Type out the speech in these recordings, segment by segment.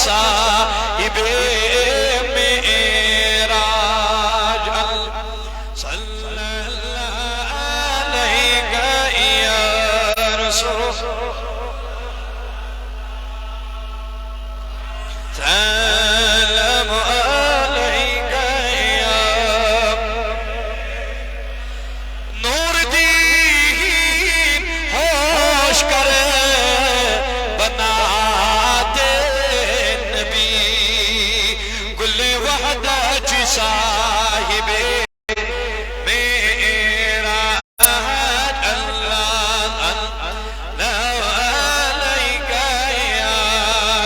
साहिब मेराज सल्लल्लाहु अलैहि या रसूल सलाम अलैका या नूर दीन होश करे बना दे नबी गुल वहदा ची साहिबे मेरा अल्लाह अलैका या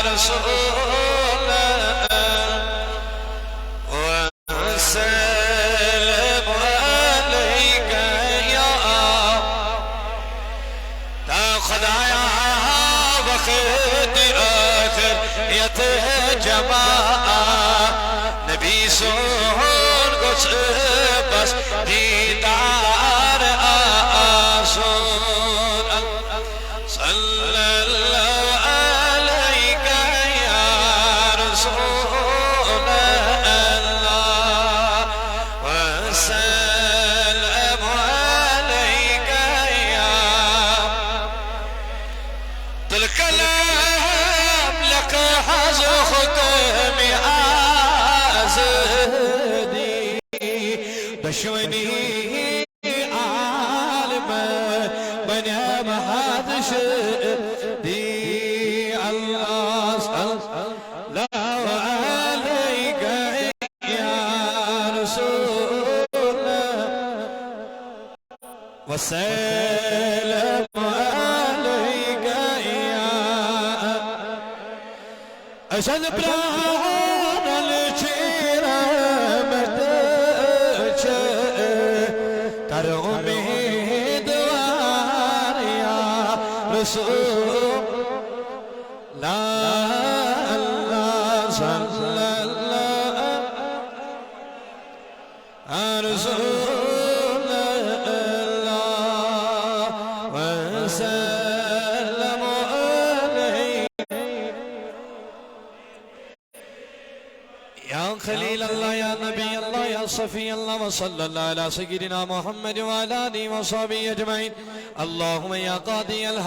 रसूल नबी सोन कुछ बस दीदार आसून सल्लल्लाहु अलैका या रसूल अल्लाह व सल्लम अलैका या दिल कलाम लक हज़ بشوني عالم بني مهادش دي الله لا عليك يا رسول والسلام عليك يا أشهد برانا الشيرة कर उम्मीदवार या रसूल ला अल्लाह सल्लल्लाहु अलैहि रसूल अल्लाह व सल्लम अलैहि या खलील अल्लाह या नबी अल्लाह या सफी अल्लाह व सल्लल्लाहु अला सय्यिदिना मुहम्मद व अला आलिहि व सहबिहि अजमईन अल्लाहुम्मा या कादी अल